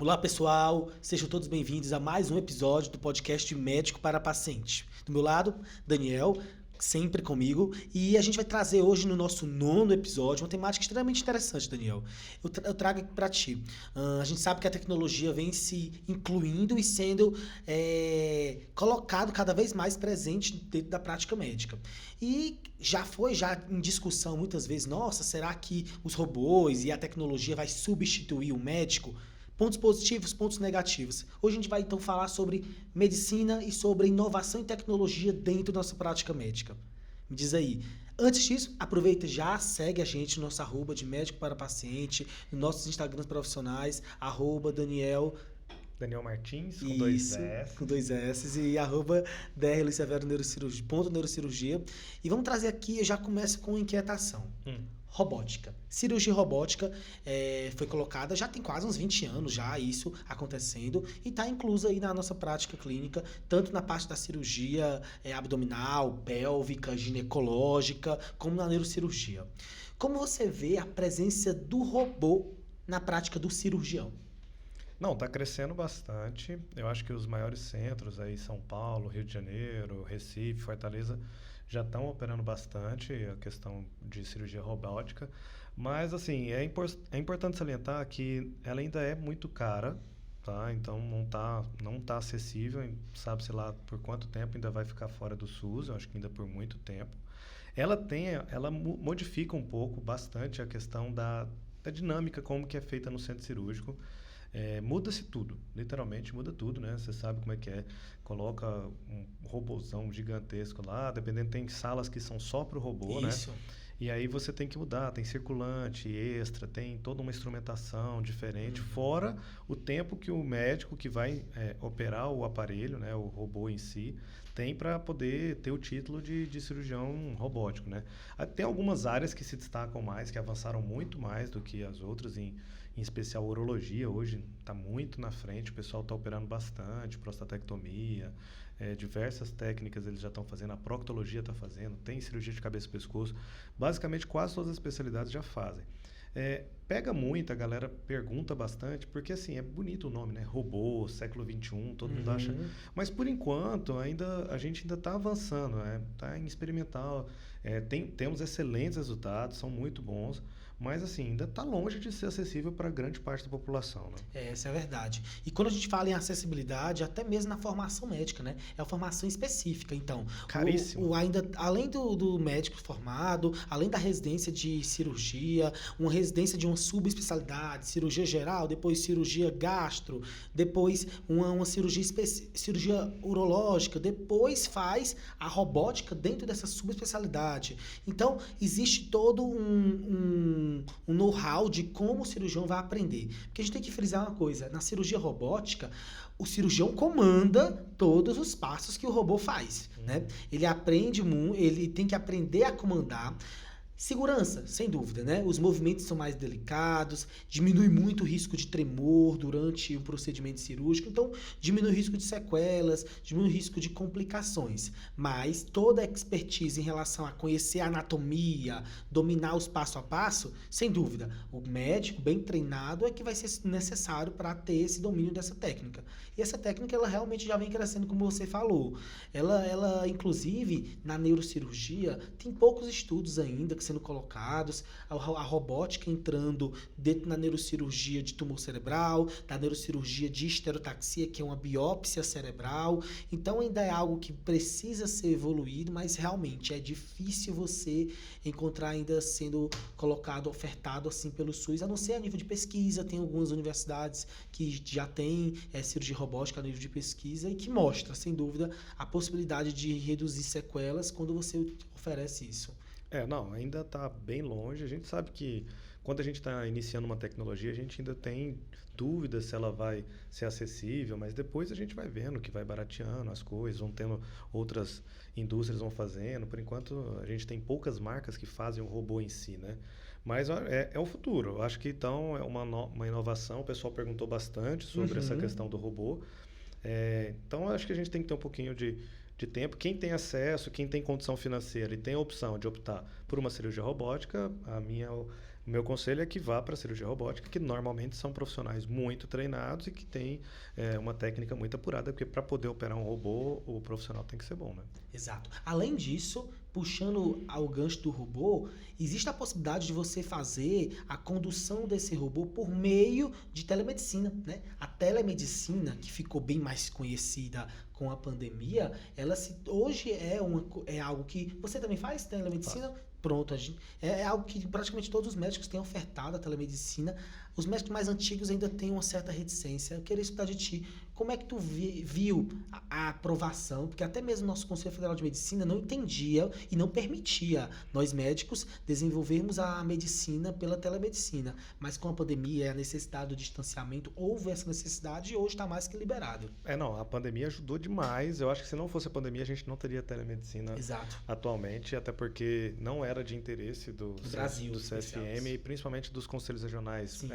Olá pessoal, sejam todos bem-vindos a mais um episódio do podcast Médico para Paciente. Do meu lado, Daniel, sempre comigo, e a gente vai trazer hoje no nosso nono episódio uma temática extremamente interessante, Daniel. Eu trago aqui para ti. A gente sabe que a tecnologia vem se incluindo e sendo colocado cada vez mais presente dentro da prática médica. E já foi em discussão muitas vezes, nossa, será que os robôs e a tecnologia vai substituir o médico? Pontos positivos, pontos negativos. Hoje a gente vai então falar sobre medicina e sobre inovação e tecnologia dentro da nossa prática médica. Me diz aí. Antes disso, aproveita e já segue a gente no nosso arroba de médico para paciente, nos nossos Instagrams profissionais, arroba Daniel. Daniel Martins, com Isso, dois S. com dois S e arroba DR Luiz Severo Neurocirurgia, ponto neurocirurgia. E vamos trazer aqui, eu já começo com inquietação. Robótica. Cirurgia robótica foi colocada, já tem quase uns 20 anos já isso acontecendo e está inclusa aí na nossa prática clínica, tanto na parte da cirurgia abdominal, pélvica, ginecológica, como na neurocirurgia. Como você vê a presença do robô na prática do cirurgião? Não, está crescendo bastante. Eu acho que os maiores centros aí, São Paulo, Rio de Janeiro, Recife, Fortaleza, já estão operando bastante a questão de cirurgia robótica. Mas, assim, é importante salientar que ela ainda é muito cara, tá? Então, não tá acessível, sabe-se lá por quanto tempo ainda vai ficar fora do SUS, eu acho que ainda por muito tempo. Ela modifica um pouco, bastante, a questão da dinâmica, como que é feita no centro cirúrgico. Muda-se tudo, literalmente muda tudo, né? Você sabe como é que é. Coloca um robozão gigantesco lá, dependendo, tem salas que são só para o robô, né? Isso. E aí você tem que mudar, tem circulante extra, tem toda uma instrumentação diferente, fora o tempo que o médico que vai operar o aparelho, né, o robô em si, tem para poder ter o título de cirurgião robótico, né? Tem algumas áreas que se destacam mais, que avançaram muito mais do que as outras, em especial urologia, hoje está muito na frente, o pessoal está operando bastante, prostatectomia, diversas técnicas eles já estão fazendo, a proctologia está fazendo, tem cirurgia de cabeça e pescoço, basicamente quase todas as especialidades já fazem. Pega muito, a galera pergunta bastante, porque assim, é bonito o nome, né? Robô, século XXI, todo mundo acha. Mas por enquanto, a gente ainda está avançando, está em experimental. Temos excelentes resultados, são muito bons, mas assim, ainda está longe de ser acessível para grande parte da população, né? Essa é a verdade. E quando a gente fala em acessibilidade, até mesmo na formação médica, né? É uma formação específica. Então, Caríssimo. ainda, além do médico formado, além da residência de cirurgia, uma residência de uma subespecialidade, cirurgia geral, depois cirurgia gastro, depois uma cirurgia urológica, depois faz a robótica dentro dessa subespecialidade. Então, existe todo um know-how de como o cirurgião vai aprender. Porque a gente tem que frisar uma coisa, na cirurgia robótica, o cirurgião comanda todos os passos que o robô faz, né? Ele tem que aprender a comandar. Segurança, sem dúvida, né? Os movimentos são mais delicados, diminui muito o risco de tremor durante o procedimento cirúrgico, então diminui o risco de sequelas, diminui o risco de complicações. Mas toda a expertise em relação a conhecer a anatomia, dominar os passo a passo, sem dúvida, o médico bem treinado é que vai ser necessário para ter esse domínio dessa técnica. E essa técnica, ela realmente já vem crescendo, como você falou. Ela inclusive, na neurocirurgia, tem poucos estudos ainda que sendo colocados, a robótica entrando dentro da neurocirurgia de tumor cerebral, da neurocirurgia de esterotaxia, que é uma biópsia cerebral. Então ainda é algo que precisa ser evoluído, mas realmente é difícil você encontrar ainda sendo colocado, ofertado assim pelo SUS, a não ser a nível de pesquisa. Tem algumas universidades que já têm cirurgia robótica a nível de pesquisa e que mostra, sem dúvida, a possibilidade de reduzir sequelas quando você oferece isso. Não, ainda está bem longe. A gente sabe que quando a gente está iniciando uma tecnologia, a gente ainda tem dúvidas se ela vai ser acessível, mas depois a gente vai vendo que vai barateando as coisas, vão tendo outras indústrias vão fazendo. Por enquanto, a gente tem poucas marcas que fazem o robô em si, né? Mas é o futuro. Eu acho que então é uma inovação. O pessoal perguntou bastante sobre essa questão do robô. Então, eu acho que a gente tem que ter um pouquinho de tempo. Quem tem acesso, quem tem condição financeira e tem a opção de optar por uma cirurgia robótica, O meu conselho é que vá para a cirurgia robótica, que normalmente são profissionais muito treinados e que têm uma técnica muito apurada, porque para poder operar um robô, o profissional tem que ser bom, né? Exato. Além disso, puxando ao gancho do robô, existe a possibilidade de você fazer a condução desse robô por meio de telemedicina, né? A telemedicina, que ficou bem mais conhecida com a pandemia, hoje é algo que você também faz telemedicina. Pronto, é algo que praticamente todos os médicos têm ofertado a telemedicina. Os médicos mais antigos ainda têm uma certa reticência. Eu queria escutar de ti, como é que tu viu a aprovação? Porque até mesmo o nosso Conselho Federal de Medicina não entendia e não permitia nós médicos desenvolvermos a medicina pela telemedicina. Mas com a pandemia e a necessidade do distanciamento, houve essa necessidade e hoje está mais que liberado. Não, a pandemia ajudou demais. Eu acho que se não fosse a pandemia, a gente não teria telemedicina Exato. atualmente, até porque não era de interesse do Brasil, do CFM e principalmente dos conselhos regionais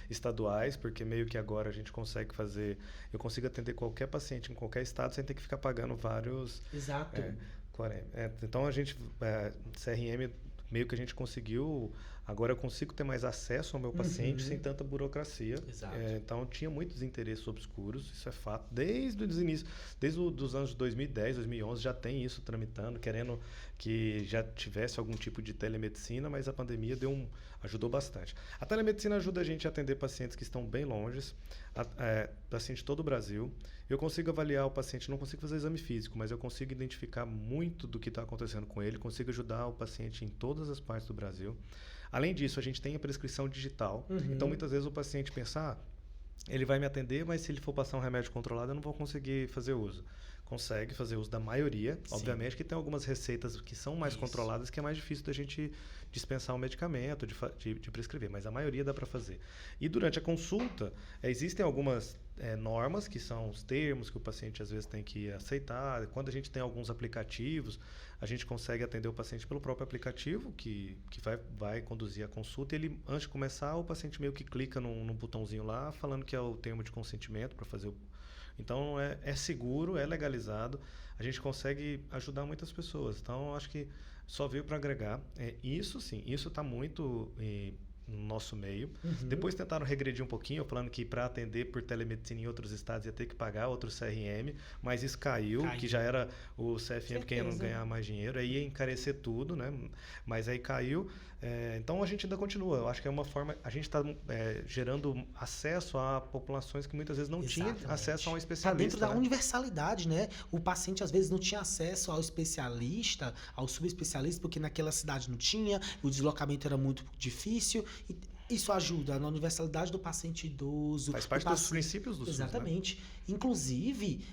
estaduais, porque meio que agora a gente consegue fazer... Eu consigo atender qualquer paciente em qualquer estado sem ter que ficar pagando vários... Exato. Então a gente... CRM, meio que a gente conseguiu... Agora eu consigo ter mais acesso ao meu paciente sem tanta burocracia. Exato. Então tinha muitos interesses obscuros, isso é fato. Desde os inícios, desde os anos de 2010, 2011 já tem isso tramitando, querendo que já tivesse algum tipo de telemedicina, mas a pandemia ajudou bastante. A telemedicina ajuda a gente a atender pacientes que estão bem longe, paciente de todo o Brasil. Eu consigo avaliar o paciente, não consigo fazer exame físico, mas eu consigo identificar muito do que está acontecendo com ele, consigo ajudar o paciente em todas as partes do Brasil. Além disso, a gente tem a prescrição digital. Então, muitas vezes o paciente pensa, ele vai me atender, mas se ele for passar um remédio controlado, eu não vou conseguir fazer uso. Consegue fazer uso da maioria. Sim. Obviamente que tem algumas receitas que são mais controladas, que é mais difícil da gente dispensar o medicamento, de prescrever, mas a maioria dá para fazer. E durante a consulta, existem algumas normas, que são os termos que o paciente às vezes tem que aceitar. Quando a gente tem alguns aplicativos, a gente consegue atender o paciente pelo próprio aplicativo, que vai conduzir a consulta. E ele, antes de começar, o paciente meio que clica num botãozinho lá, falando que é o termo de consentimento para fazer o... Então, é seguro, é legalizado, a gente consegue ajudar muitas pessoas. Então, acho que só veio para agregar. Isso sim, isso está muito no nosso meio. Depois tentaram regredir um pouquinho, falando que para atender por telemedicina em outros estados ia ter que pagar outro CRM, mas isso caiu. Que já era o CFM que ia ganhar mais dinheiro, aí ia encarecer tudo, né? Mas aí caiu. Então a gente ainda continua. Eu acho que é uma forma, a gente está gerando acesso a populações que muitas vezes não tinham acesso a um especialista. Está dentro da universalidade, né? O paciente às vezes não tinha acesso ao especialista, ao subespecialista, porque naquela cidade não tinha, o deslocamento era muito difícil. Isso ajuda na universalidade do paciente idoso. Faz parte dos princípios do SUS, exatamente. Né? Inclusive,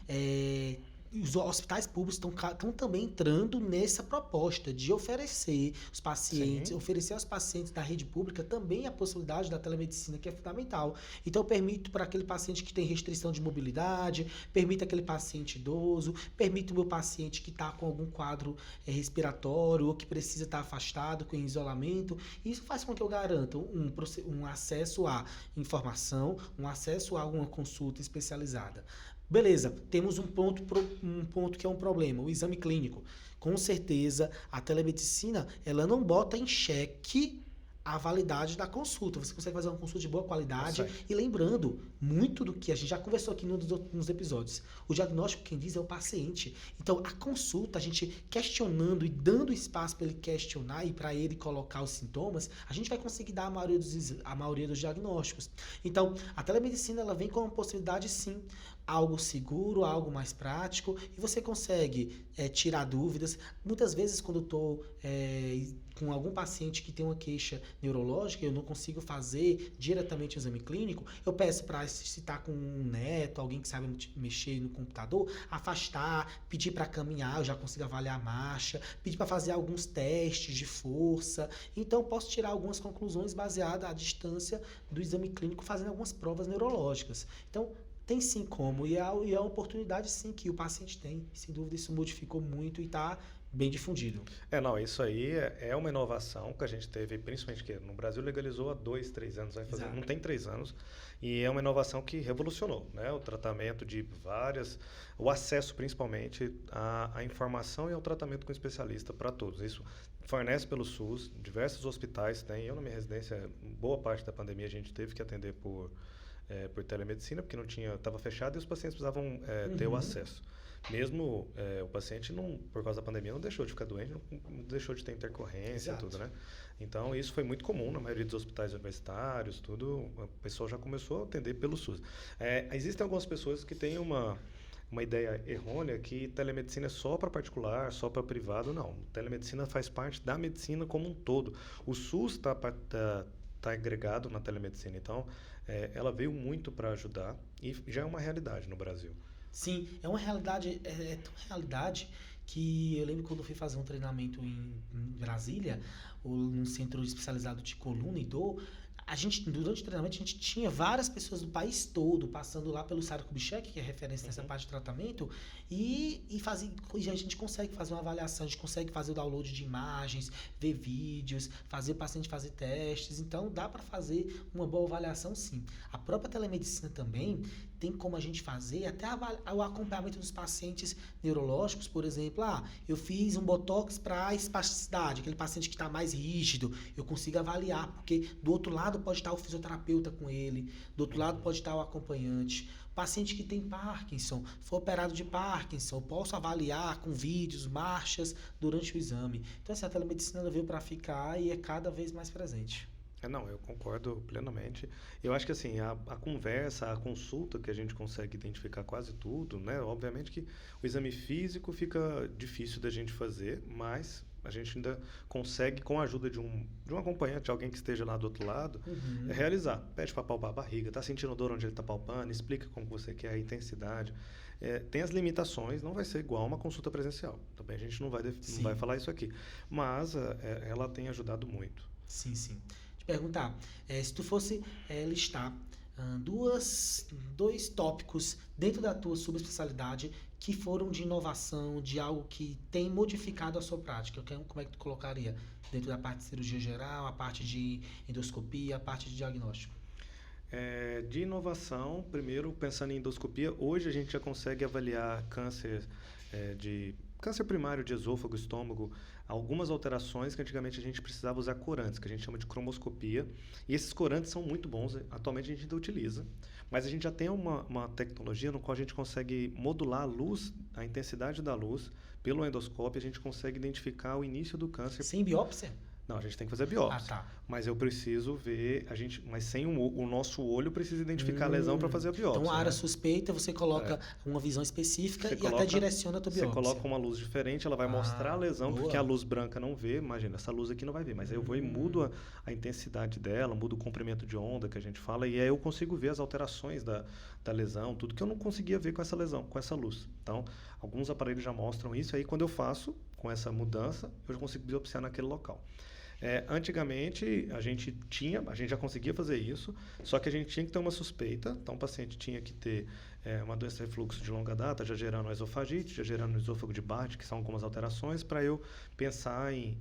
os hospitais públicos estão também entrando nessa proposta de oferecer aos pacientes da rede pública também a possibilidade da telemedicina, que é fundamental. Então, eu permito para aquele paciente que tem restrição de mobilidade, permito aquele paciente idoso, permito o meu paciente que está com algum quadro respiratório ou que precisa estar afastado, com isolamento. Isso faz com que eu garanta um acesso à informação, um acesso a uma consulta especializada. Beleza, temos um ponto que é um problema, o exame clínico. Com certeza, a telemedicina, ela não bota em xeque a validade da consulta. Você consegue fazer uma consulta de boa qualidade. E lembrando, muito do que a gente já conversou aqui nos episódios, o diagnóstico, quem diz, é o paciente. Então, a consulta, a gente questionando e dando espaço para ele questionar e para ele colocar os sintomas, a gente vai conseguir dar a maioria dos diagnósticos. Então, a telemedicina, ela vem com uma possibilidade, sim, algo seguro, algo mais prático, e você consegue tirar dúvidas. Muitas vezes, quando eu estou com algum paciente que tem uma queixa neurológica, eu não consigo fazer diretamente o exame clínico, eu peço para, se está com um neto, alguém que sabe mexer no computador, afastar, pedir para caminhar, eu já consigo avaliar a marcha, pedir para fazer alguns testes de força. Então, eu posso tirar algumas conclusões baseadas à distância do exame clínico, fazendo algumas provas neurológicas. Então, tem sim como, e é uma oportunidade sim que o paciente tem. Sem dúvida, isso modificou muito e está bem difundido. Não, isso aí é uma inovação que a gente teve, principalmente que no Brasil legalizou há 2, 3 anos, vai fazer, Exato. não tem 3 anos, e é uma inovação que revolucionou, né? O tratamento de várias, o acesso principalmente à informação e ao tratamento com especialista para todos. Isso fornece pelo SUS, diversos hospitais têm, eu na minha residência, boa parte da pandemia a gente teve que atender por telemedicina, porque não tinha, estava fechado e os pacientes precisavam ter o acesso. Mesmo o paciente, não, por causa da pandemia, não deixou de ficar doente, não deixou de ter intercorrência, Exato. tudo, né? Então, isso foi muito comum na maioria dos hospitais universitários, tudo, a pessoa já começou a atender pelo SUS. Existem algumas pessoas que têm uma ideia errônea que telemedicina é só para particular, só para privado. Não, telemedicina faz parte da medicina como um todo. O SUS está agregado na telemedicina, então ela veio muito para ajudar e já é uma realidade no Brasil. Sim, é uma realidade, é tão realidade que eu lembro quando eu fui fazer um treinamento em Brasília, ou num centro especializado de coluna e dor, a gente, durante o treinamento, a gente tinha várias pessoas do país todo passando lá pelo Sara Kubitschek, que é referência nessa parte de tratamento, e a gente consegue fazer uma avaliação, a gente consegue fazer o download de imagens, ver vídeos, fazer o paciente fazer testes, então dá para fazer uma boa avaliação sim. A própria telemedicina também tem como a gente fazer até o acompanhamento dos pacientes neurológicos, por exemplo, eu fiz um botox para espasticidade, aquele paciente que está mais rígido, eu consigo avaliar, porque do outro lado pode estar o fisioterapeuta com ele, do outro lado pode estar o acompanhante. Paciente que tem Parkinson, foi operado de Parkinson, eu posso avaliar com vídeos, marchas durante o exame. Então, assim, a telemedicina ela veio para ficar e é cada vez mais presente. Não, eu concordo plenamente. Eu acho que assim, a conversa, a consulta que a gente consegue identificar quase tudo, né? Obviamente que o exame físico fica difícil da gente fazer, mas a gente ainda consegue, com a ajuda de um acompanhante, de alguém que esteja lá do outro lado, realizar. Pede para palpar a barriga, está sentindo dor onde ele está palpando, explica como você quer a intensidade. Tem as limitações, não vai ser igual uma consulta presencial. Também a gente não vai falar isso aqui. Mas ela tem ajudado muito. Sim, sim. Te perguntar, se tu fosse listar dois tópicos dentro da tua subespecialidade que foram de inovação, de algo que tem modificado a sua prática, como é que tu colocaria? Dentro da parte de cirurgia geral, a parte de endoscopia, a parte de diagnóstico? De inovação, primeiro, pensando em endoscopia, hoje a gente já consegue avaliar câncer câncer primário de esôfago, estômago, algumas alterações que antigamente a gente precisava usar corantes, que a gente chama de cromoscopia. E esses corantes são muito bons, atualmente a gente ainda utiliza. Mas a gente já tem uma tecnologia no qual a gente consegue modular a luz, a intensidade da luz, pelo endoscópio, a gente consegue identificar o início do câncer. Sem biópsia? Não, a gente tem que fazer a biópsia. Tá. Mas eu preciso ver, mas sem o nosso olho precisa identificar a lesão para fazer a biópsia. Então, a área suspeita, você coloca uma visão específica até direciona a tua biópsia. Você coloca uma luz diferente, ela vai mostrar a lesão, porque a luz branca não vê. Imagina, essa luz aqui não vai ver, mas aí eu vou e mudo a intensidade dela, mudo o comprimento de onda que a gente fala, e aí eu consigo ver as alterações da lesão, tudo que eu não conseguia ver com essa lesão, com essa luz. Então, alguns aparelhos já mostram isso, e aí quando eu faço com essa mudança, eu já consigo biopsiar naquele local. Antigamente, a gente já conseguia fazer isso, só que a gente tinha que ter uma suspeita. Então, o paciente tinha que ter uma doença de refluxo de longa data, já gerando esofagite, já gerando esôfago de Barth, que são algumas alterações, para eu pensar em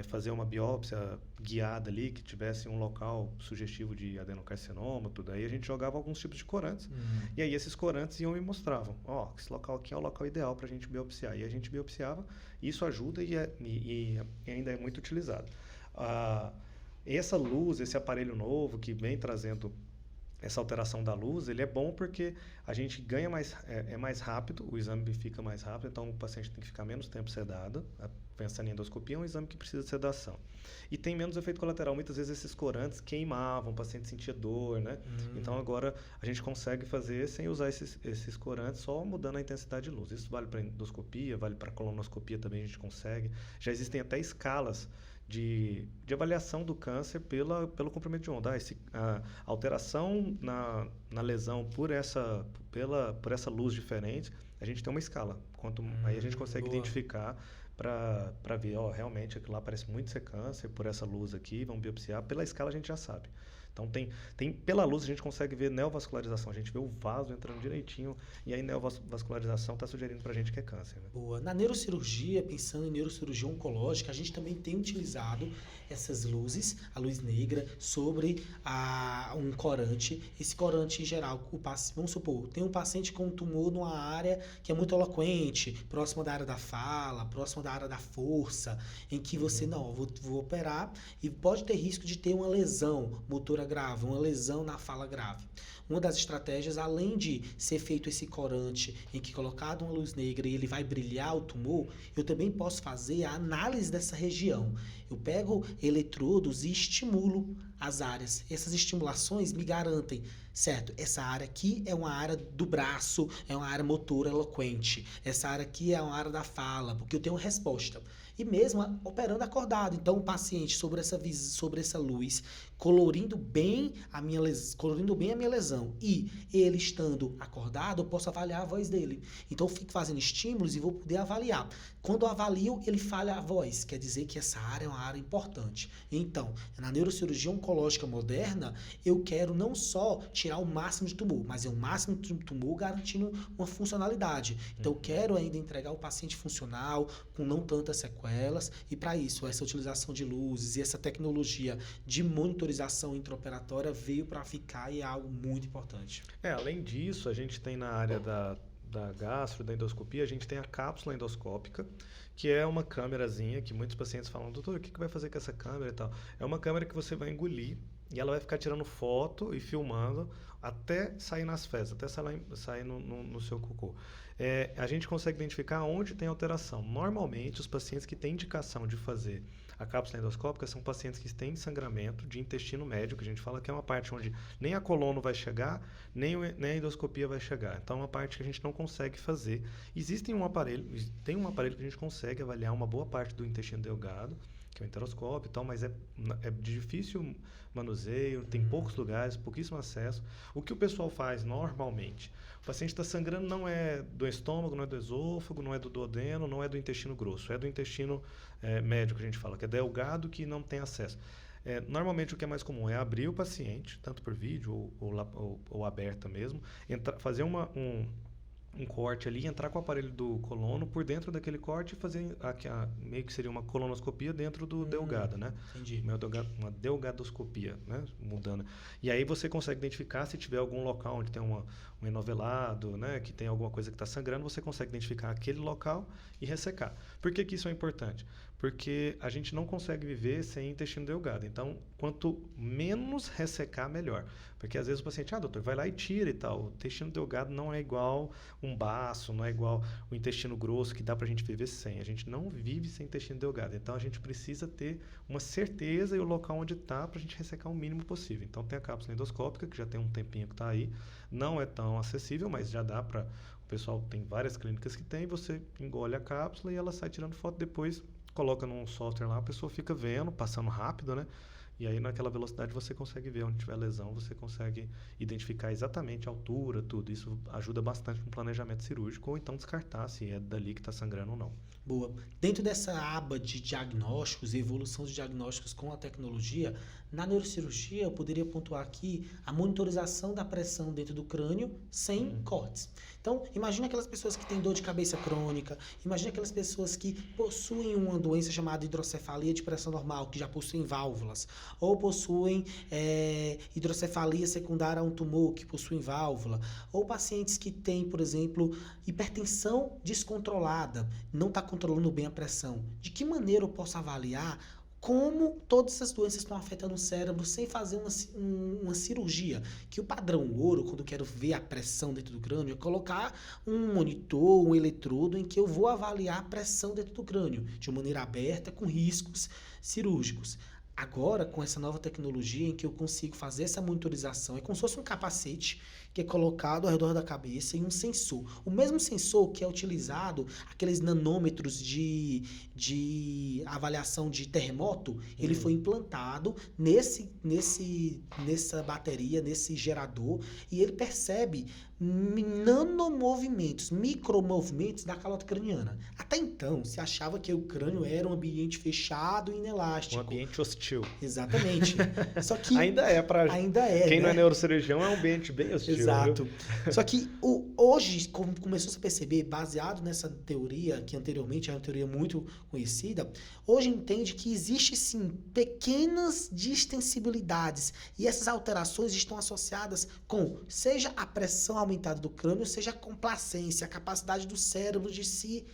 fazer uma biópsia guiada ali, que tivesse um local sugestivo de adenocarcinoma, tudo. Aí a gente jogava alguns tipos de corantes, e aí esses corantes iam e mostravam, esse local aqui é o local ideal para a gente biopsiar. E a gente biopsiava, e isso ajuda e ainda é muito utilizado. Essa luz, esse aparelho novo que vem trazendo essa alteração da luz, ele é bom porque a gente ganha mais rápido, o exame fica mais rápido, então o paciente tem que ficar menos tempo sedado. Pensando em endoscopia, é um exame que precisa de sedação. E tem menos efeito colateral. Muitas vezes esses corantes queimavam, o paciente sentia dor, né? Então agora a gente consegue fazer sem usar esses corantes, só mudando a intensidade de luz. Isso vale para endoscopia, vale para colonoscopia também a gente consegue. Já existem até escalas de avaliação do câncer pelo comprimento de onda. A alteração na lesão por essa luz diferente, a gente tem uma escala. Aí a gente consegue identificar para ver, realmente aquilo lá parece muito ser câncer por essa luz aqui, vamos biopsiar. Pela escala a gente já sabe. Então, pela luz a gente consegue ver neovascularização, a gente vê o vaso entrando direitinho, e aí neovascularização está sugerindo para a gente que é câncer. Né? Boa. Na neurocirurgia, pensando em neurocirurgia oncológica, a gente também tem utilizado essas luzes, a luz negra, sobre um corante. Esse corante, em geral, vamos supor, tem um paciente com um tumor numa área que é muito eloquente, próxima da área da fala, próxima da área da força, em que você, não, vou operar e pode ter risco de ter uma lesão motora grave, uma lesão na fala grave. Uma das estratégias, além de ser feito esse corante em que colocado uma luz negra e ele vai brilhar o tumor, eu também posso fazer a análise dessa região. Eu pego eletrodos e estimulo as áreas. Essas estimulações me garantem, certo? Essa área aqui é uma área do braço, é uma área motora eloquente. Essa área aqui é uma área da fala, porque eu tenho uma resposta. E mesmo operando acordado. Então, o paciente sobre essa luz, colorindo bem a minha lesão e ele estando acordado, eu posso avaliar a voz dele. Então, eu fico fazendo estímulos e vou poder avaliar. Quando eu avalio, ele falha a voz, quer dizer que essa área é uma área importante. Então, na neurocirurgia oncológica moderna, eu quero não só tirar o máximo de tumor, mas é o máximo de tumor garantindo uma funcionalidade. Então, eu quero ainda entregar o paciente funcional, com não tantas sequelas, e para isso, essa utilização de luzes e essa tecnologia de monitorização intraoperatória veio para ficar e é algo muito importante. Além disso, a gente tem na área da gastro, da endoscopia, a gente tem a cápsula endoscópica, que é uma câmerazinha que muitos pacientes falam, doutor, o que vai fazer com essa câmera e tal? É uma câmera que você vai engolir e ela vai ficar tirando foto e filmando até sair nas fezes, até sair no seu cocô. A gente consegue identificar onde tem alteração. Normalmente, os pacientes que têm indicação de fazer a cápsula endoscópica são pacientes que têm sangramento de intestino médio, que a gente fala que é uma parte onde nem a colono vai chegar, nem a endoscopia vai chegar. Então, é uma parte que a gente não consegue fazer. Tem um aparelho que a gente consegue avaliar uma boa parte do intestino delgado, que é o enteroscópio e tal, mas é de difícil manuseio, tem poucos lugares, pouquíssimo acesso. O que o pessoal faz normalmente? O paciente está sangrando, não é do estômago, não é do esôfago, não é do duodeno, não é do intestino grosso, é do intestino médio, que a gente fala, que é delgado, que não tem acesso. Normalmente o que é mais comum é abrir o paciente, tanto por vídeo ou aberta mesmo, fazer um corte ali, entrar com o aparelho do colono por dentro daquele corte e fazer meio que seria uma colonoscopia dentro do delgado, né? Entendi. Uma delgadoscopia, né? Mudando. E aí você consegue identificar se tiver algum local onde tem um enovelado, né? Que tem alguma coisa que está sangrando, você consegue identificar aquele local e ressecar. Por que isso é importante? Porque a gente não consegue viver sem intestino delgado. Então, quanto menos ressecar, melhor. Porque às vezes o paciente, doutor, vai lá e tira e tal. O intestino delgado não é igual um baço, não é igual o intestino grosso, que dá pra gente viver sem. A gente não vive sem intestino delgado. Então, a gente precisa ter uma certeza e o local onde está pra gente ressecar o mínimo possível. Então, tem a cápsula endoscópica, que já tem um tempinho que está aí. Não é tão acessível, mas já dá para... O pessoal tem várias clínicas que tem. Você engole a cápsula e ela sai tirando foto depois... Coloca num software lá, a pessoa fica vendo, passando rápido, né? E aí naquela velocidade você consegue ver onde tiver lesão, você consegue identificar exatamente a altura, tudo. Isso ajuda bastante no planejamento cirúrgico ou então descartar se é dali que está sangrando ou não. Boa. Dentro dessa aba de diagnósticos e evolução de diagnósticos com a tecnologia, na neurocirurgia eu poderia pontuar aqui a monitorização da pressão dentro do crânio sem cortes. Então, imagina aquelas pessoas que têm dor de cabeça crônica, imagina aquelas pessoas que possuem uma doença chamada hidrocefalia de pressão normal, que já possuem válvulas, ou possuem hidrocefalia secundária a um tumor, que possuem válvula, ou pacientes que têm, por exemplo, hipertensão descontrolada, não está controlando bem a pressão. De que maneira eu posso avaliar como todas essas doenças estão afetando o cérebro sem fazer uma cirurgia? Que o padrão ouro, quando eu quero ver a pressão dentro do crânio, é colocar um monitor, um eletrodo em que eu vou avaliar a pressão dentro do crânio, de maneira aberta, com riscos cirúrgicos. Agora, com essa nova tecnologia em que eu consigo fazer essa monitorização, é como se fosse um capacete que é colocado ao redor da cabeça e um sensor. O mesmo sensor que é utilizado, aqueles nanômetros de avaliação de terremoto, ele foi implantado nessa bateria, nesse gerador, e ele percebe nanomovimentos, micromovimentos da calota craniana. Até então, se achava que o crânio era um ambiente fechado e inelástico. Um ambiente hostil. Exatamente. Só que Ainda é para ainda é, quem né? não é neurocirurgião, é um ambiente bem hostil. Exato. Viu? Só que hoje, como começou a perceber, baseado nessa teoria, que anteriormente era uma teoria muito conhecida, hoje entende que existe sim pequenas distensibilidades e essas alterações estão associadas com, seja a pressão aumentada do crânio, seja a complacência, a capacidade do cérebro de se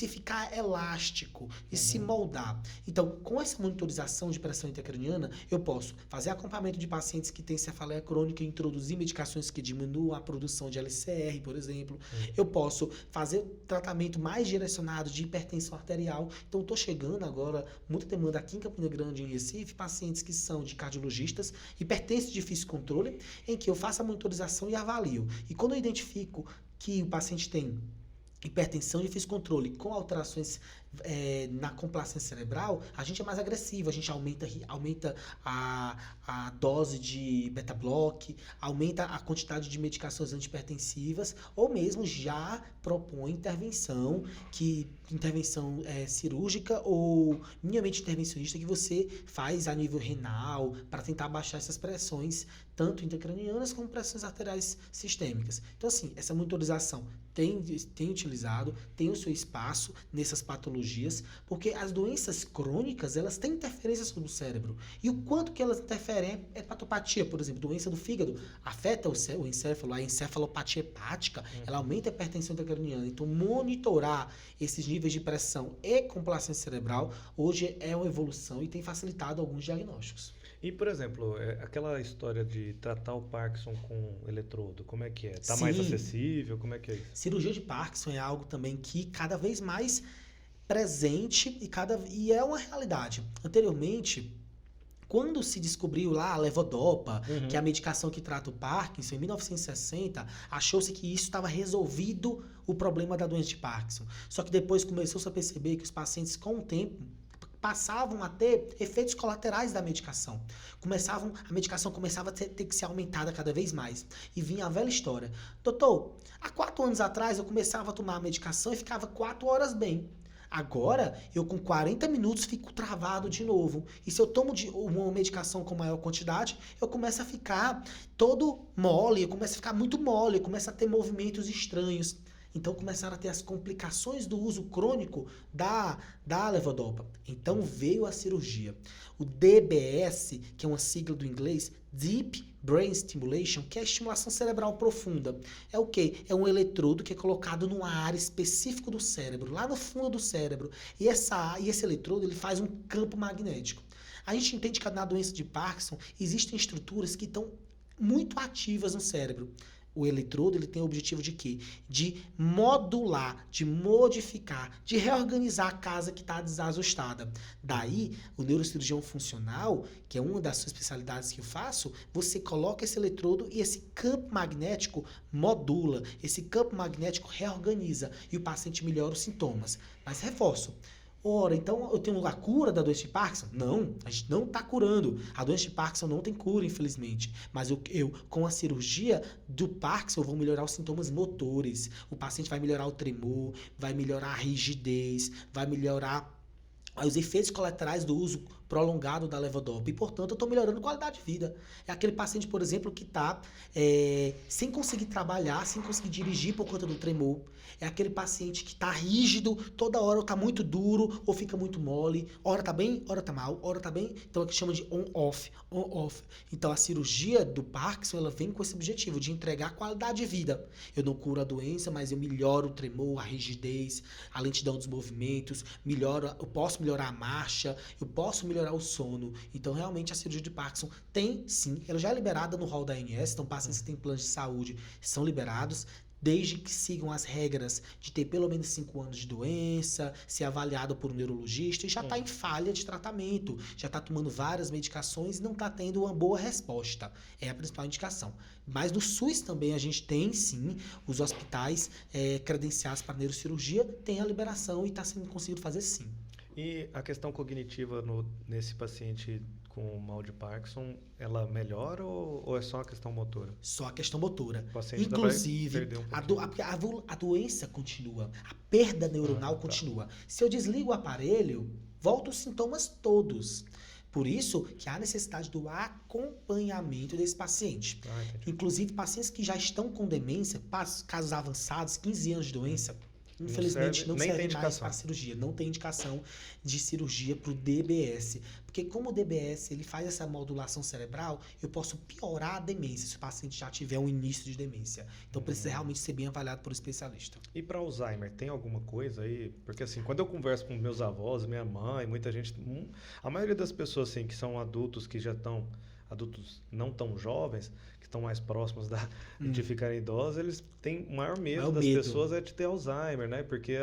ficar elástico e se moldar. Então, com essa monitorização de pressão intracraniana, eu posso fazer acompanhamento de pacientes que têm cefaleia crônica e introduzir medicações que diminuam a produção de LCR, por exemplo. Eu posso fazer tratamento mais direcionado de hipertensão arterial. Então, estou chegando agora, muita demanda aqui em Campina Grande, em Recife, pacientes que são de cardiologistas, hipertensos de difícil controle, em que eu faço a monitorização e avalio. E quando eu identifico que o paciente tem hipertensão de difícil controle com alterações na complacência cerebral, a gente é mais agressivo, a gente aumenta a dose de beta-block, aumenta a quantidade de medicações antihipertensivas, ou mesmo já propõe intervenção cirúrgica ou minimamente intervencionista que você faz a nível renal para tentar baixar essas pressões, tanto intracranianas como pressões arteriais sistêmicas. Então, assim, essa monitorização tem utilizado, tem o seu espaço nessas patologias, porque as doenças crônicas, elas têm interferência sobre o cérebro. E o quanto que elas interferem é hepatopatia, por exemplo, doença do fígado, afeta o encéfalo, a encefalopatia hepática, ela aumenta a hipertensão intracraniana. Então, monitorar esses níveis de pressão e complacência cerebral, hoje é uma evolução e tem facilitado alguns diagnósticos. E, por exemplo, aquela história de tratar o Parkinson com eletrodo, como é que é? Tá Sim. mais acessível? Como é que é isso? Cirurgia de Parkinson é algo também que cada vez mais presente e é uma realidade. Anteriormente, quando se descobriu lá a levodopa, que é a medicação que trata o Parkinson, em 1960, achou-se que isso estava resolvido o problema da doença de Parkinson. Só que depois começou-se a perceber que os pacientes, com o tempo, passavam a ter efeitos colaterais da medicação. A medicação começava a ter que ser aumentada cada vez mais. E vinha a velha história. Doutor, há 4 anos atrás eu começava a tomar a medicação e ficava 4 horas bem. Agora, eu com 40 minutos fico travado de novo. E se eu tomo uma medicação com maior quantidade, eu começo a ficar todo mole, eu começo a ficar muito mole, eu começo a ter movimentos estranhos. Então começaram a ter as complicações do uso crônico da levodopa. Então veio a cirurgia. O DBS, que é uma sigla do inglês, Deep Brain Stimulation, que é a estimulação cerebral profunda. É o quê? É um eletrodo que é colocado numa área específica do cérebro, lá no fundo do cérebro. E esse eletrodo ele faz um campo magnético. A gente entende que na doença de Parkinson existem estruturas que estão muito ativas no cérebro. O eletrodo ele tem o objetivo de quê? De modular, de modificar, de reorganizar a casa que está desajustada. Daí, o neurocirurgião funcional, que é uma das suas especialidades que eu faço, você coloca esse eletrodo e esse campo magnético modula, esse campo magnético reorganiza e o paciente melhora os sintomas. Mas reforço. Ora, então eu tenho a cura da doença de Parkinson? Não, a gente não está curando. A doença de Parkinson não tem cura, infelizmente. Mas eu, com a cirurgia do Parkinson, eu vou melhorar os sintomas motores. O paciente vai melhorar o tremor, vai melhorar a rigidez, vai melhorar os efeitos colaterais do uso prolongado da levodopa. E, portanto, eu estou melhorando a qualidade de vida. É aquele paciente, por exemplo, que está sem conseguir trabalhar, sem conseguir dirigir por conta do tremor. É aquele paciente que está rígido, toda hora está muito duro ou fica muito mole. Hora está bem, hora está mal, hora está bem. Então, é o que chama de on-off, on-off. Então, a cirurgia do Parkinson, ela vem com esse objetivo de entregar qualidade de vida. Eu não curo a doença, mas eu melhoro o tremor, a rigidez, a lentidão dos movimentos, eu posso melhorar a marcha, eu posso melhorar o sono. Então, realmente, a cirurgia de Parkinson tem, sim, ela já é liberada no rol da ANS, então pacientes que têm planos de saúde são liberados. desde que sigam as regras de ter pelo menos 5 anos de doença, ser avaliado por um neurologista, e já está em falha de tratamento, já está tomando várias medicações e não está tendo uma boa resposta. É a principal indicação. Mas no SUS também a gente tem, sim, os hospitais credenciados para neurocirurgia, tem a liberação e está sendo conseguido fazer sim. E a questão cognitiva nesse paciente com mal de Parkinson, ela melhora ou é só a questão motora? Só a questão motora. O paciente Inclusive, vai perder um pouquinho. a doença continua, a perda neuronal continua. Se eu desligo o aparelho, voltam os sintomas todos. Por isso que há necessidade do acompanhamento desse paciente. Inclusive, pacientes que já estão com demência, casos avançados, 15 anos de doença, infelizmente não serve mais para cirurgia. Não tem indicação de cirurgia para o DBS. Porque como o DBS ele faz essa modulação cerebral, eu posso piorar a demência se o paciente já tiver um início de demência. Então precisa realmente ser bem avaliado por um especialista. E para Alzheimer, tem alguma coisa aí? Porque assim, quando eu converso com meus avós, minha mãe, muita gente, a maioria das pessoas assim que são adultos que já estão adultos não tão jovens, que estão mais próximos de ficarem idosos, eles têm o maior medo das pessoas é de ter Alzheimer, né? Porque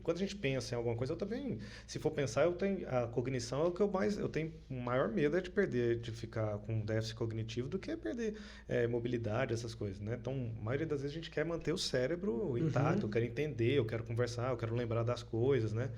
quando a gente pensa em alguma coisa, eu também, se for pensar, a cognição é o que eu tenho o maior medo é de perder, de ficar com déficit cognitivo do que perder mobilidade, essas coisas, né? Então, a maioria das vezes a gente quer manter o cérebro intacto, eu quero entender, eu quero conversar, eu quero lembrar das coisas, né?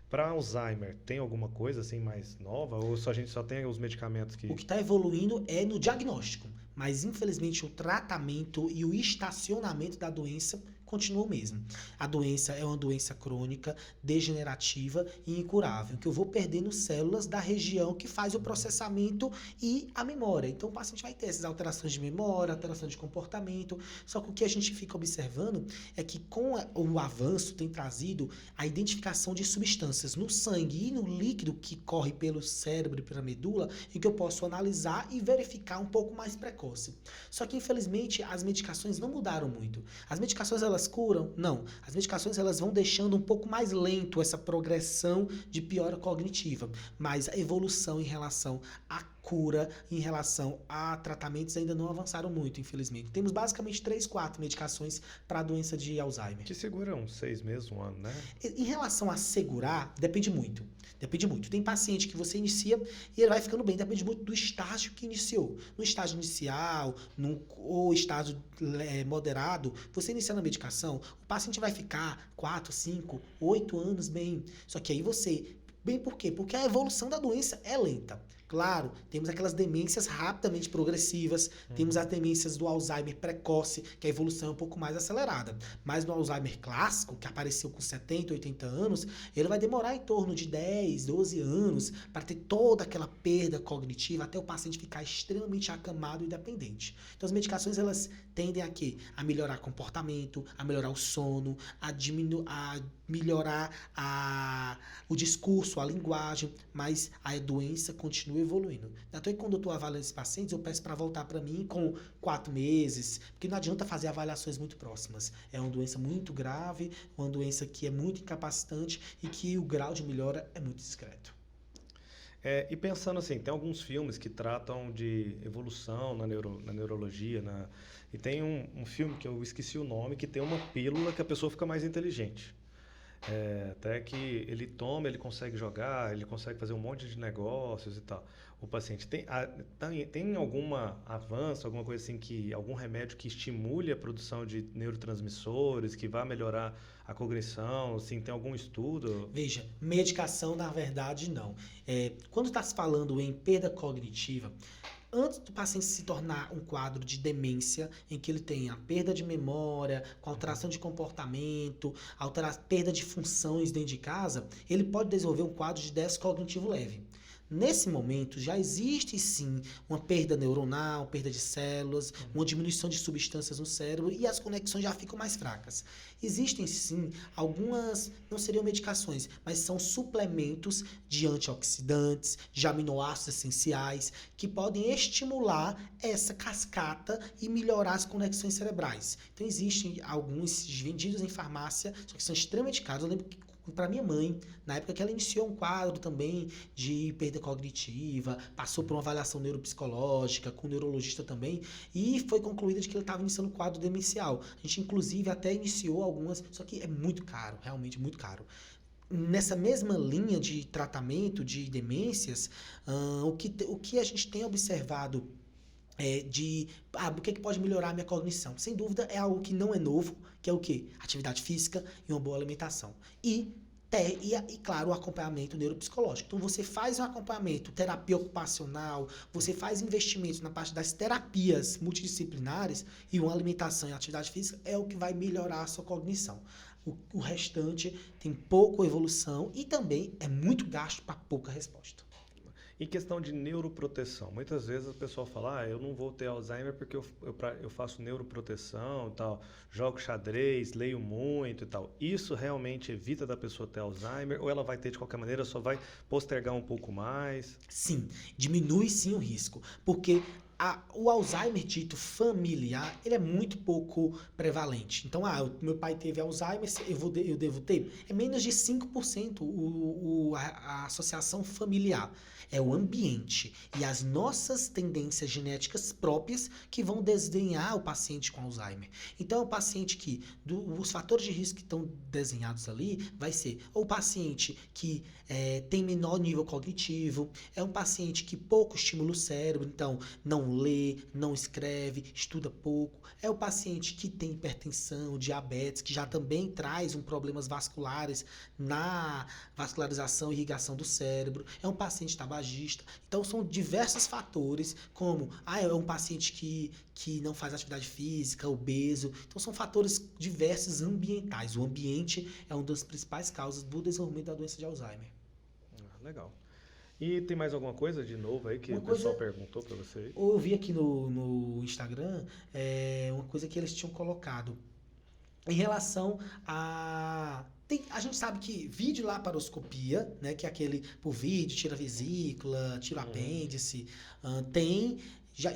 Para Alzheimer, tem alguma coisa assim mais nova? Ou a gente só tem os medicamentos que... O que está evoluindo é no diagnóstico. Mas, infelizmente, o tratamento e o estacionamento da doença continua o mesmo. A doença é uma doença crônica, degenerativa e incurável, que eu vou perdendo células da região que faz o processamento e a memória. Então, o paciente vai ter essas alterações de memória, alteração de comportamento. Só que o que a gente fica observando é que com o avanço tem trazido a identificação de substâncias no sangue e no líquido que corre pelo cérebro e pela medula, em que eu posso analisar e verificar um pouco mais precoce. Só que, infelizmente, as medicações não mudaram muito. As medicações, elas curam? Não. As medicações, elas vão deixando um pouco mais lento essa progressão de piora cognitiva, mas a evolução em relação à cura, em relação a tratamentos, ainda não avançaram muito, infelizmente. Temos basicamente 3, 4 medicações para a doença de Alzheimer. Que segura uns 6 meses, 1 ano, né? Em relação a segurar, depende muito. Depende muito. Tem paciente que você inicia e ele vai ficando bem. Depende muito do estágio que iniciou. No estágio inicial, ou estágio moderado, você iniciando a medicação, o paciente vai ficar 4, 5, 8 anos bem. Só que aí você... Bem por quê? Porque a evolução da doença é lenta. Claro, temos aquelas demências rapidamente progressivas, temos as demências do Alzheimer precoce, que a evolução é um pouco mais acelerada. Mas no Alzheimer clássico, que apareceu com 70, 80 anos, ele vai demorar em torno de 10, 12 anos para ter toda aquela perda cognitiva até o paciente ficar extremamente acamado e dependente. Então as medicações elas tendem a quê? A melhorar o comportamento, a melhorar o sono, a melhorar o discurso, a linguagem, mas a doença continua evoluindo. Então, quando eu estou avaliando esses pacientes, eu peço para voltar para mim com 4 meses, porque não adianta fazer avaliações muito próximas. É uma doença muito grave, uma doença que é muito incapacitante e que o grau de melhora é muito discreto. E pensando assim, tem alguns filmes que tratam de evolução na neurologia, e tem um filme que eu esqueci o nome, que tem uma pílula que a pessoa fica mais inteligente. Até que ele toma, ele consegue jogar, ele consegue fazer um monte de negócios e tal. O paciente tem algum avanço, alguma coisa assim, algum remédio que estimule a produção de neurotransmissores, que vá melhorar a cognição, assim, tem algum estudo? Veja, medicação, na verdade, não. Quando está se falando em perda cognitiva, antes do paciente se tornar um quadro de demência, em que ele tenha perda de memória, com alteração de comportamento, perda de funções dentro de casa, ele pode desenvolver um quadro de déficit cognitivo leve. Nesse momento, já existe sim uma perda neuronal, perda de células, uma diminuição de substâncias no cérebro e as conexões já ficam mais fracas. Existem sim algumas, não seriam medicações, mas são suplementos de antioxidantes, de aminoácidos essenciais, que podem estimular essa cascata e melhorar as conexões cerebrais. Então existem alguns vendidos em farmácia, só que são extremamente caros. Eu lembro que para minha mãe, na época que ela iniciou um quadro também de perda cognitiva, passou por uma avaliação neuropsicológica, com o neurologista também, e foi concluída de que ele estava iniciando um quadro demencial. A gente, inclusive, até iniciou algumas, só que é muito caro, realmente muito caro. Nessa mesma linha de tratamento de demências, o que a gente tem observado o que pode melhorar a minha cognição? Sem dúvida é algo que não é novo, que é o quê? Atividade física e uma boa alimentação. E claro, o acompanhamento neuropsicológico. Então, você faz um acompanhamento, terapia ocupacional, você faz investimentos na parte das terapias multidisciplinares e uma alimentação e atividade física é o que vai melhorar a sua cognição. O restante tem pouca evolução e também é muito gasto para pouca resposta. Em questão de neuroproteção, muitas vezes a pessoa fala, eu não vou ter Alzheimer porque eu faço neuroproteção e tal, jogo xadrez, leio muito e tal. Isso realmente evita da pessoa ter Alzheimer ou ela vai ter de qualquer maneira, só vai postergar um pouco mais? Sim, diminui sim o risco, porque o Alzheimer dito familiar, ele é muito pouco prevalente. Então, meu pai teve Alzheimer, eu devo ter? É menos de 5% a associação familiar. É o ambiente e as nossas tendências genéticas próprias que vão desenhar o paciente com Alzheimer. Então, é o paciente que, os fatores de risco que estão desenhados ali, vai ser o paciente que tem menor nível cognitivo, é um paciente que pouco estimula o cérebro, então não lê, não escreve, estuda pouco, é o paciente que tem hipertensão, diabetes, que já também traz problemas vasculares na vascularização e irrigação do cérebro, é um paciente tabagista. Então são diversos fatores, como é um paciente que não faz atividade física, obeso. Então são fatores diversos ambientais. O ambiente é uma das principais causas do desenvolvimento da doença de Alzheimer. Legal. E tem mais alguma coisa de novo aí que o pessoal perguntou para você? Eu vi aqui no Instagram uma coisa que eles tinham colocado em relação a... a gente sabe que vídeo laparoscopia, né, que é aquele por vídeo, tira a vesícula, tira o apêndice,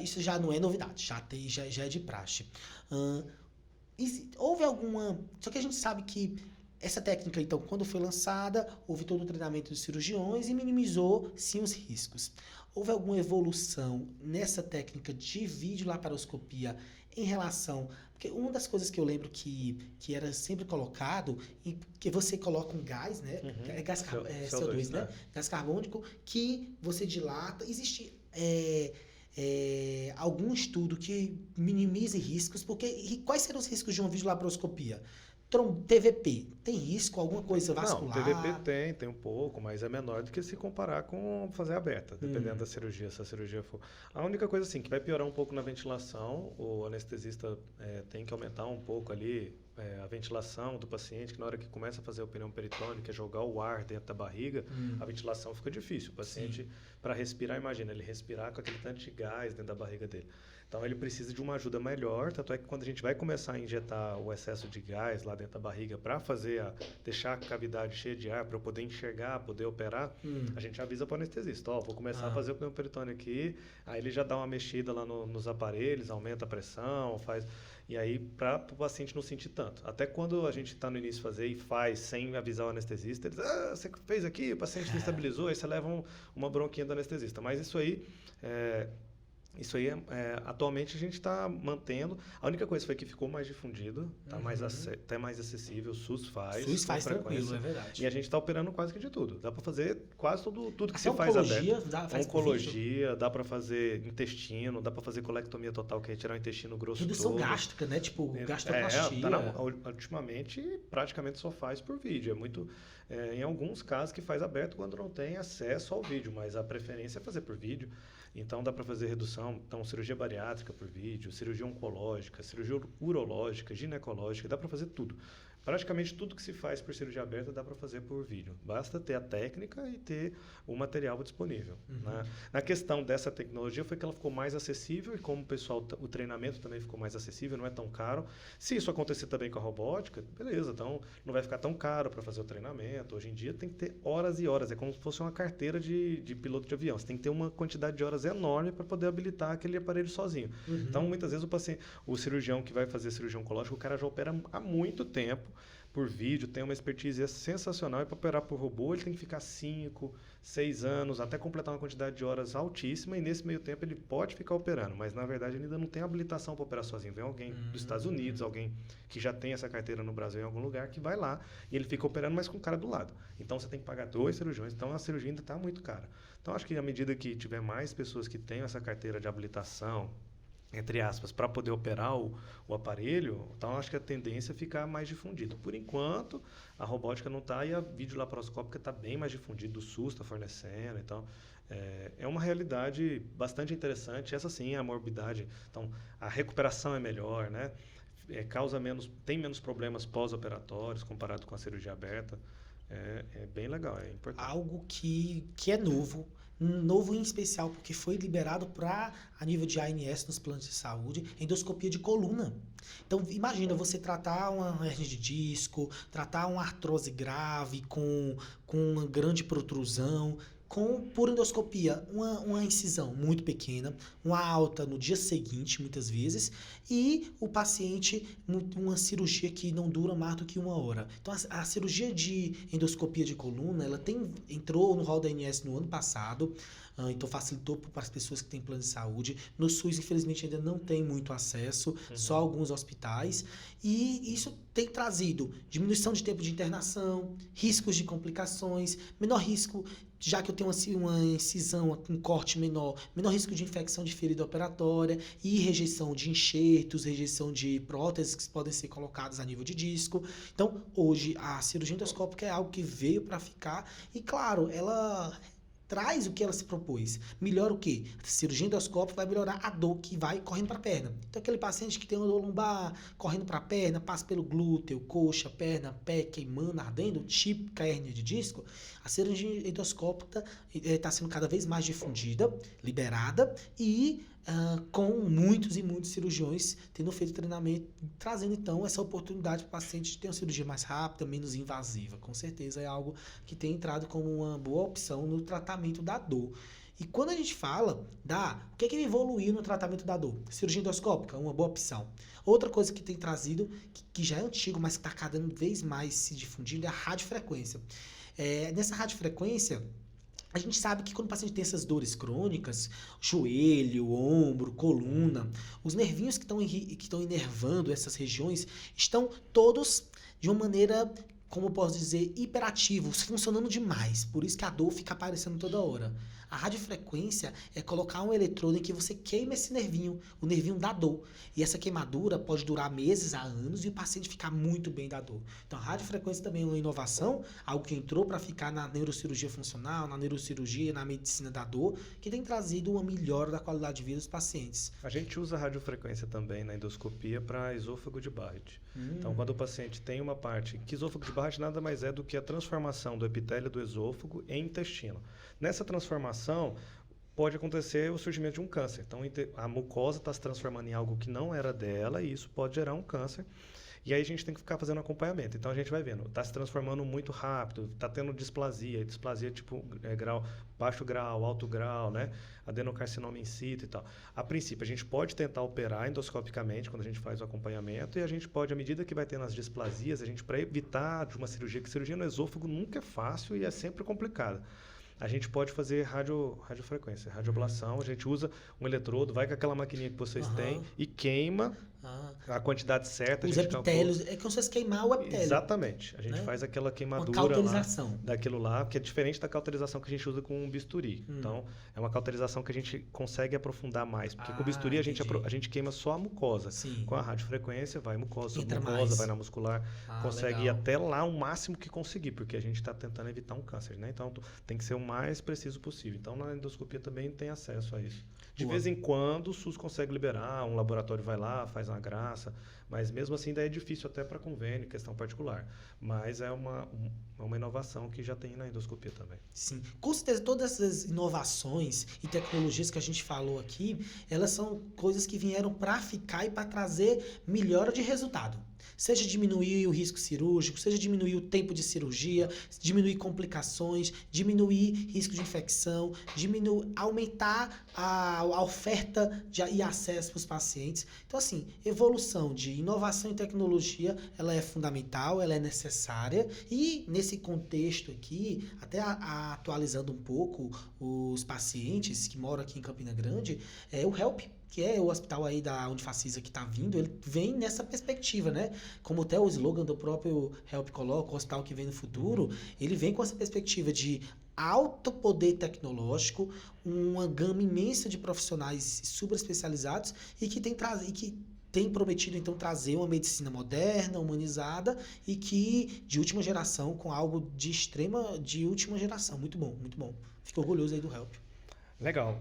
isso já não é novidade, já é de praxe. Houve alguma... Só que a gente sabe que essa técnica, então, quando foi lançada, houve todo o treinamento dos cirurgiões e minimizou, sim, os riscos. Houve alguma evolução nessa técnica de videolaparoscopia em relação... Porque uma das coisas que eu lembro que era sempre colocado, que você coloca um gás, né? É gás CO2, né? Gás carbônico, que você dilata. Existe algum estudo que minimize riscos, porque quais serão os riscos de uma videolaparoscopia? TVP, tem risco, alguma coisa vascular? Não, TVP tem um pouco, mas é menor do que se comparar com fazer aberta, dependendo da cirurgia, se a cirurgia for... A única coisa assim, que vai piorar um pouco na ventilação, o anestesista tem que aumentar um pouco ali a ventilação do paciente, que na hora que começa a fazer a opinião peritônica, que é jogar o ar dentro da barriga, a ventilação fica difícil. O paciente, para respirar, imagina, ele respirar com aquele tanto de gás dentro da barriga dele. Então, ele precisa de uma ajuda melhor, tanto é que quando a gente vai começar a injetar o excesso de gás lá dentro da barriga para deixar a cavidade cheia de ar, para eu poder enxergar, poder operar, a gente avisa para o anestesista, vou começar a fazer o pneu peritônio aqui, aí ele já dá uma mexida lá nos aparelhos, aumenta a pressão, faz... E aí, para o paciente não sentir tanto. Até quando a gente está no início de fazer e faz sem avisar o anestesista, eles você fez aqui, o paciente não estabilizou, aí você leva uma bronquinha do anestesista. Mas isso aí... atualmente a gente está mantendo. A única coisa foi que ficou mais difundido, tá até mais acessível. O SUS faz. O SUS faz tranquilo, é verdade. E a gente está operando quase que de tudo. Dá para fazer quase tudo que se faz aberto. Oncologia, dá para fazer intestino, dá para fazer colectomia total, que é retirar o intestino grosso todo. Redução gástrica, né? Tipo, gastroplastia. Ultimamente, praticamente só faz por vídeo. É muito... em alguns casos que faz aberto quando não tem acesso ao vídeo, mas a preferência é fazer por vídeo. Então, dá para fazer redução, cirurgia bariátrica por vídeo, cirurgia oncológica, cirurgia urológica, ginecológica, dá para fazer tudo. Praticamente tudo que se faz por cirurgia aberta dá para fazer por vídeo. Basta ter a técnica e ter o material disponível. Né? Na questão dessa tecnologia foi que ela ficou mais acessível e como o treinamento também ficou mais acessível, não é tão caro. Se isso acontecer também com a robótica, beleza, então não vai ficar tão caro para fazer o treinamento. Hoje em dia tem que ter horas e horas, é como se fosse uma carteira de piloto de avião. Você tem que ter uma quantidade de horas enorme para poder habilitar aquele aparelho sozinho. Então, muitas vezes o cirurgião que vai fazer cirurgia oncológica, o cara já opera há muito tempo, por vídeo, tem uma expertise sensacional. E para operar por robô, ele tem que ficar 5, 6 anos, até completar uma quantidade de horas altíssima. E nesse meio tempo ele pode ficar operando, mas na verdade ele ainda não tem habilitação para operar sozinho. Vem alguém dos Estados Unidos, alguém que já tem essa carteira no Brasil em algum lugar, que vai lá e ele fica operando, mas com o cara do lado. Então você tem que pagar 2 cirurgiões, então a cirurgia ainda está muito cara. Então acho que à medida que tiver mais pessoas que tenham essa carteira de habilitação, entre aspas, para poder operar o aparelho, então acho que a tendência é ficar mais difundido. Por enquanto, a robótica não está e a videolaparoscópica está bem mais difundida, o SUS está fornecendo, então é uma realidade bastante interessante. Essa sim é a morbidade, então a recuperação é melhor, né? Tem menos problemas pós-operatórios comparado com a cirurgia aberta. É bem legal, é importante. Algo que é novo em especial, porque foi liberado para a nível de ANS nos planos de saúde, endoscopia de coluna. Então, imagina você tratar uma hernia de disco, tratar uma artrose grave com uma grande protrusão, por endoscopia, uma incisão muito pequena, uma alta no dia seguinte, muitas vezes, e o paciente, uma cirurgia que não dura mais do que 1 hora. Então, a cirurgia de endoscopia de coluna, ela entrou no rol da ANS no ano passado, então facilitou para as pessoas que têm plano de saúde. No SUS, infelizmente, ainda não tem muito acesso, só alguns hospitais, e isso tem trazido diminuição de tempo de internação, riscos de complicações, menor risco, já que eu tenho uma incisão, um corte menor risco de infecção de ferida operatória e rejeição de enxertos, rejeição de próteses que podem ser colocadas a nível de disco. Então, hoje, a cirurgia endoscópica é algo que veio para ficar e, claro, ela traz o que ela se propôs. Melhora o quê? A cirurgia endoscópica vai melhorar a dor que vai correndo para a perna. Então, aquele paciente que tem uma dor lombar correndo para a perna, passa pelo glúteo, coxa, perna, pé, queimando, ardendo, típica hérnia de disco, a cirurgia endoscópica está sendo cada vez mais difundida, liberada e com muitos e muitos cirurgiões tendo feito treinamento, trazendo então essa oportunidade para o paciente de ter uma cirurgia mais rápida, menos invasiva. Com certeza é algo que tem entrado como uma boa opção no tratamento da dor. E quando a gente fala o que evoluiu no tratamento da dor? Cirurgia endoscópica, uma boa opção. Outra coisa que tem trazido, que já é antigo, mas que está cada vez mais se difundindo, é a radiofrequência. Nessa radiofrequência, a gente sabe que quando o paciente tem essas dores crônicas, joelho, ombro, coluna, os nervinhos que estão inervando essas regiões estão todos de uma maneira, como eu posso dizer, hiperativos, funcionando demais. Por isso que a dor fica aparecendo toda hora. A radiofrequência é colocar um eletrodo em que você queima esse nervinho, o nervinho da dor. E essa queimadura pode durar meses a anos e o paciente ficar muito bem da dor. Então, a radiofrequência também é uma inovação, algo que entrou para ficar na neurocirurgia funcional, na neurocirurgia, na medicina da dor, que tem trazido uma melhora da qualidade de vida dos pacientes. A gente usa a radiofrequência também na endoscopia para esôfago de Barrett. Então, quando o paciente tem uma parte, que esôfago de Barrett nada mais é do que a transformação do epitélio do esôfago em intestino. Nessa transformação, pode acontecer o surgimento de um câncer. Então, a mucosa está se transformando em algo que não era dela e isso pode gerar um câncer. E aí a gente tem que ficar fazendo acompanhamento. Então, a gente vai vendo, está se transformando muito rápido, está tendo displasia tipo baixo grau, alto grau, né? Adenocarcinoma in situ e tal. A princípio, a gente pode tentar operar endoscopicamente quando a gente faz o acompanhamento e a gente pode, à medida que vai tendo as displasias, para evitar de uma cirurgia, que cirurgia no esôfago nunca é fácil e é sempre complicada. A gente pode fazer radiofrequência, radioablação, a gente usa um eletrodo, vai com aquela maquininha que vocês têm e queima a quantidade certa. Os epitélios, é como se fosse queimar o epitélio. Exatamente, a gente faz aquela queimadura uma cauterização. Daquilo lá, que é diferente da cauterização que a gente usa com um bisturi. Então, é uma cauterização que a gente consegue aprofundar mais, porque com o bisturi a gente queima só a mucosa. Sim. Com a radiofrequência, vai mucosa, submucosa, vai na muscular, consegue ir até lá o máximo que conseguir, porque a gente está tentando evitar um câncer, né? Então, tem que ser o mais preciso possível. Então, na endoscopia também tem acesso a isso. De vez em quando, o SUS consegue liberar, um laboratório vai lá, faz uma graça, mas mesmo assim daí é difícil até para convênio, questão particular. Mas é uma inovação que já tem na endoscopia também. Sim. Com certeza, todas essas inovações e tecnologias que a gente falou aqui, elas são coisas que vieram para ficar e para trazer melhora de resultado. Seja diminuir o risco cirúrgico, seja diminuir o tempo de cirurgia, diminuir complicações, diminuir risco de infecção, aumentar a oferta e acesso para os pacientes. Então, assim, evolução de inovação e tecnologia, ela é fundamental, ela é necessária e nesse contexto aqui, até atualizando um pouco os pacientes que moram aqui em Campina Grande, o HELP, que é o hospital aí da Unifacisa que está vindo, ele vem nessa perspectiva, né? Como até o slogan do próprio HELP coloca, o hospital que vem no futuro, ele vem com essa perspectiva de alto poder tecnológico, uma gama imensa de profissionais super especializados e que tem prometido, então, trazer uma medicina moderna, humanizada e que, de última geração, com algo de última geração. Muito bom, muito bom. Fico orgulhoso aí do HELP. Legal.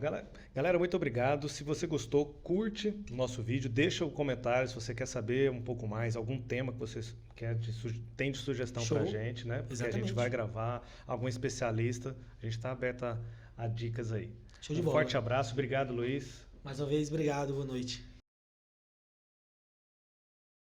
Galera, muito obrigado. Se você gostou, curte o nosso vídeo, deixa o comentário se você quer saber um pouco mais, algum tema que você tem de sugestão pra gente, né? Porque Exatamente. a gente vai gravar, algum especialista, a gente está aberto a dicas aí. Show de Um bola. forte abraço, obrigado, Luiz. Mais uma vez, obrigado, boa noite.